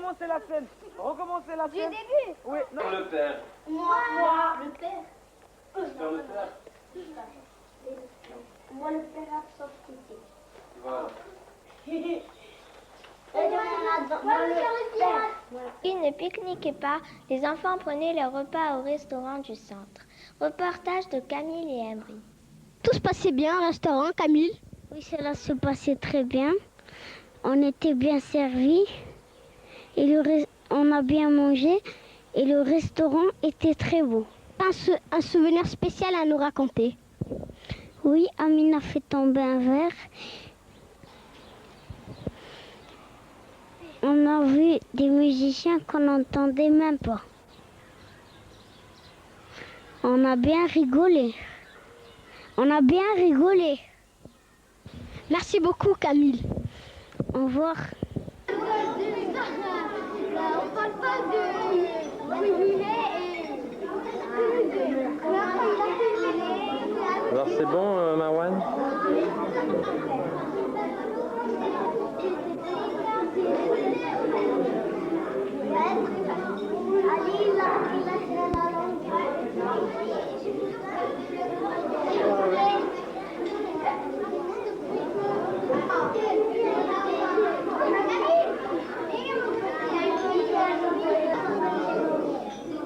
recommencez la scène. Recommencez la scène. Du début. Oui, non. Le père. Moi. Le père. J'espère le père. Moi, le père absentité. Voilà. Ils ne pique-niquaient pas, les enfants prenaient leur repas au restaurant du centre. Reportage de Camille et Emery. Tout se passait bien au restaurant, Camille? Oui, cela se passait très bien. On était bien servis. Et on a bien mangé. Et le restaurant était très beau. Un souvenir spécial à nous raconter? Oui, Amine a fait tomber un verre. On a vu des musiciens qu'on n'entendait même pas. On a bien rigolé. Merci beaucoup, Camille. Au revoir. On parle pas de Alors c'est bon, Marwan?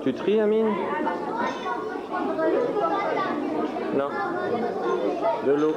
Tu tries, Amine? Non. De l'eau.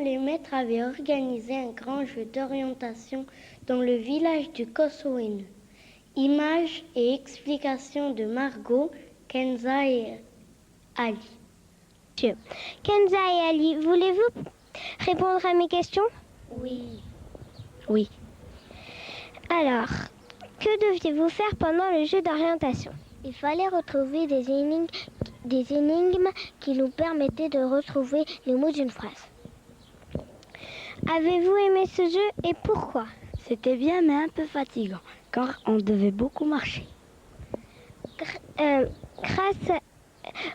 Les maîtres avaient organisé un grand jeu d'orientation dans le village du Kosowen. Images et explications de Margot, Kenza et Ali. Kenza et Ali, voulez-vous répondre à mes questions? Oui. Oui. Alors, que deviez-vous faire pendant le jeu d'orientation? Il fallait retrouver des énigmes qui nous permettaient de retrouver les mots d'une phrase. Avez-vous aimé ce jeu et pourquoi? C'était bien mais un peu fatigant, car on devait beaucoup marcher.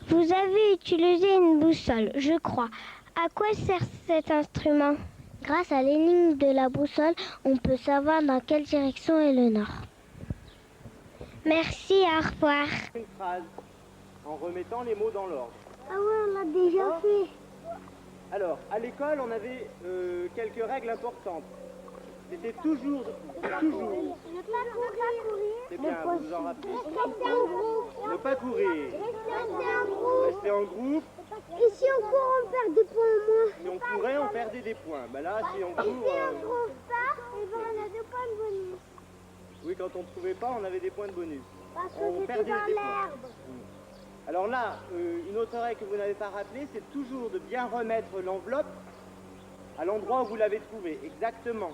Vous avez utilisé une boussole, je crois. À quoi sert cet instrument? Grâce à l'énigme de la boussole, on peut savoir dans quelle direction est le nord. Merci, au revoir. Une phrase en remettant les mots dans l'ordre. Ah ouais, on l'a déjà fait. Alors, à l'école, on avait quelques règles importantes. C'était toujours. Ne pas courir. C'est bien, vous vous en rappelez. Rester en groupe. Ne pas courir. Rester en groupe. Et si on court, on perd des points au moins. Si on courait, on perdait des points. Ben là, si on court. Et si on trouve pas, on a 2 points de bonus. Oui, quand on ne trouvait pas, on avait des points de bonus. Parce que On c'était perdait dans des points. l'herbe. Alors là, une autre règle que vous n'avez pas rappelée, c'est toujours de bien remettre l'enveloppe à l'endroit où vous l'avez trouvée, exactement.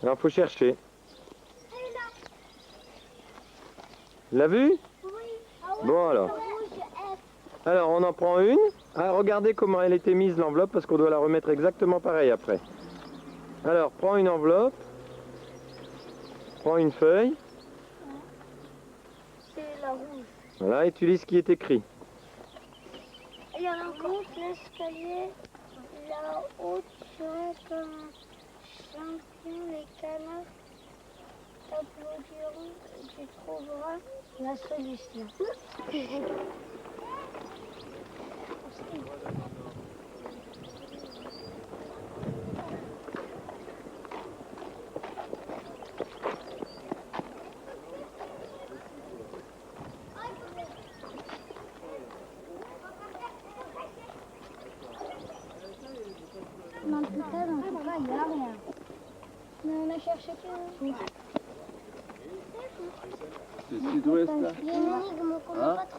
Alors, faut chercher. L'as vu? Oui. Bon alors. Alors, on en prend une. Ah, regardez comment elle était mise l'enveloppe, parce qu'on doit la remettre exactement pareil après. Alors, prends une enveloppe. Prends une feuille. C'est la rouge. Voilà, et tu lis ce qui est écrit. Il y a encore l'escalier, là-haut, comme un champion, les canards t'applaudiront et tu trouveras la solution. En tout cas, il n'y a rien. Mais on a cherché tout. C'est sud-ouest là.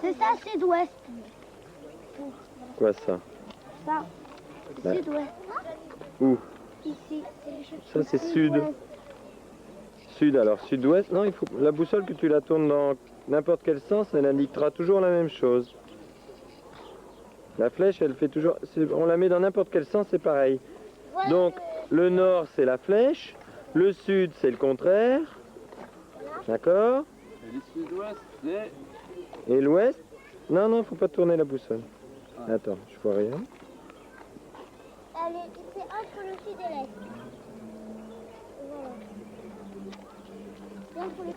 C'est ça, sud-ouest. quoi ça? Ça, Bah. sud-ouest. Où? Ici. Ça c'est sud. Sud, alors sud-ouest. Non, il faut la boussole que tu la tournes dans n'importe quel sens, elle indiquera toujours la même chose. La flèche, elle fait toujours... On la met dans n'importe quel sens, c'est pareil. Donc, le nord, c'est la flèche. Le sud, c'est le contraire. D'accord? Et le sud-ouest, c'est... Et l'ouest? Non, non, faut pas tourner la boussole. Attends, je vois rien. C'est entre le sud et l'est. Voilà. C'est entre le...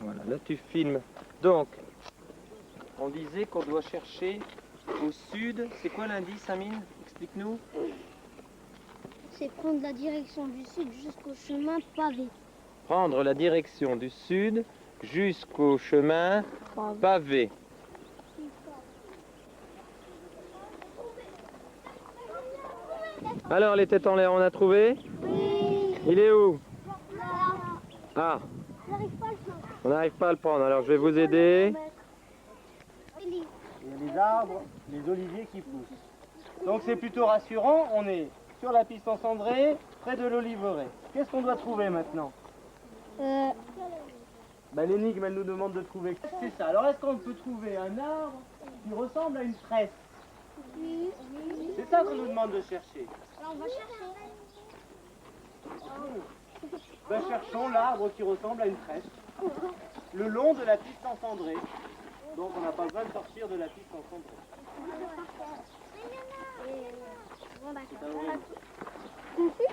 Voilà, là tu filmes. Donc, on disait qu'on doit chercher au sud. C'est quoi l'indice, Amine? Explique-nous. C'est prendre la direction du sud jusqu'au chemin pavé. Prendre la direction du sud jusqu'au chemin pavé. Alors, les têtes en l'air, on a trouvé? Oui. Il est où? Ah, on n'arrive pas à le prendre. Alors, je vais vous aider. Il y a les arbres, les oliviers qui poussent. Donc c'est plutôt rassurant, on est sur la piste en cendrée, près de l'oliveraie. Qu'est-ce qu'on doit trouver maintenant? L'énigme, elle nous demande de trouver. C'est ça. Alors est-ce qu'on peut trouver un arbre qui ressemble à une tresse? C'est ça qu'on nous demande de chercher. Alors on va chercher. Cherchons l'arbre qui ressemble à une tresse, le long de la piste encendrée. Donc on n'a pas besoin de sortir de la piste encendrée.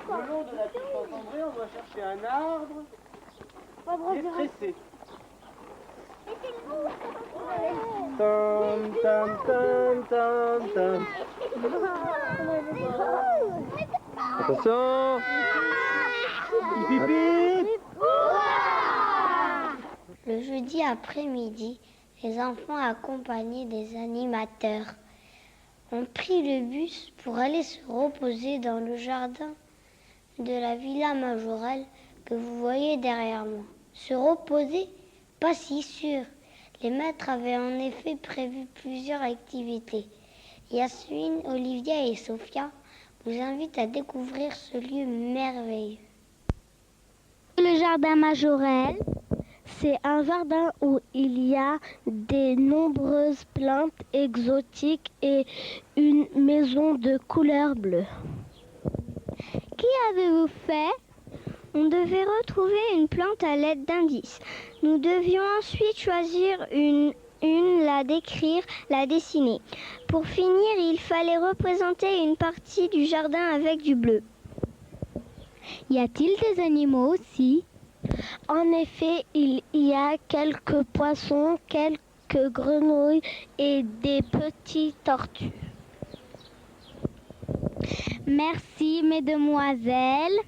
Le long de la piste encendrée, on doit chercher un arbre qui est tressé. Tom, tom, tom, tom, tom. Attention! Bip, bip, bip. Le jeudi après-midi, les enfants accompagnés des animateurs ont pris le bus pour aller se reposer dans le jardin de la Villa Majorelle que vous voyez derrière moi. Se reposer? Pas si sûr. Les maîtres avaient en effet prévu plusieurs activités. Yasmine, Olivia et Sophia vous invitent à découvrir ce lieu merveilleux. Le jardin Majorelle, c'est un jardin où il y a de nombreuses plantes exotiques et une maison de couleur bleue. Qui avez-vous fait? On devait retrouver une plante à l'aide d'indices. Nous devions ensuite choisir une, la décrire, la dessiner. Pour finir, il fallait représenter une partie du jardin avec du bleu. Y a-t-il des animaux aussi? En effet, il y a quelques poissons, quelques grenouilles et des petites tortues. Merci, mesdemoiselles,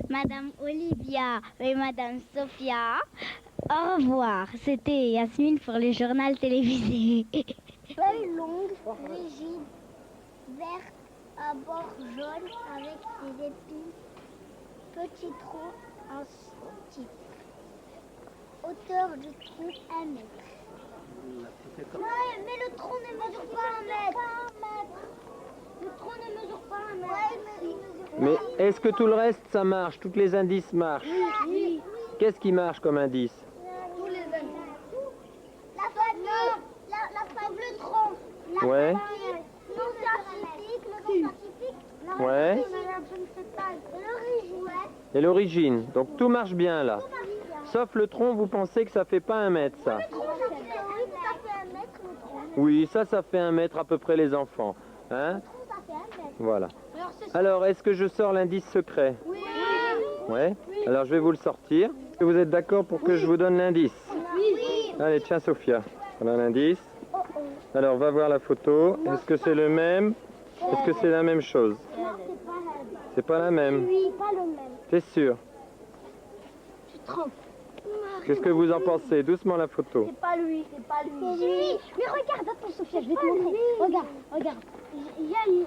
Madame Olivia et Madame Sophia. Au revoir. C'était Yasmine pour le journal télévisé. Feuilles longues, rigides, vertes, à bord jaune avec des épines. Petit tronc en type. Hauteur du tronc 1 mètre. Ouais, mais le tronc ne mesure pas 1 mètre. Le tronc ne mesure pas 1 mètre. Mais est-ce que tout le reste, ça marche? Tous les indices marchent? Oui. Qu'est-ce qui marche comme indice? Tous les indices. La feuille, la feuille, le tronc. Ouais. Non scientifique, le non scientifique. Ouais. L'origine. Et l'origine. Donc tout marche bien là. Sauf le tronc, vous pensez que ça fait pas 1 mètre ça? Le tronc, ça fait 1 mètre, le tronc. Oui, ça fait 1 mètre à peu près les enfants. Hein? Le tronc, ça fait 1 mètre. Voilà. Alors, est-ce que je sors l'indice secret? Oui. Ouais. Alors, je vais vous le sortir. Est-ce que vous êtes d'accord pour que je vous donne l'indice? Oui. Allez, tiens, Sophia. Voilà l'indice. Alors, va voir la photo. Est-ce que c'est le même? Est-ce que c'est la même chose? Non, c'est pas la même. C'est pas la même. Oui, pas le même. T'es sûr? Tu te trompes. Qu'est-ce que vous en pensez? Doucement la photo. C'est pas lui. Mais regarde, attends Sophia, je vais te montrer. Regarde. Il y a une...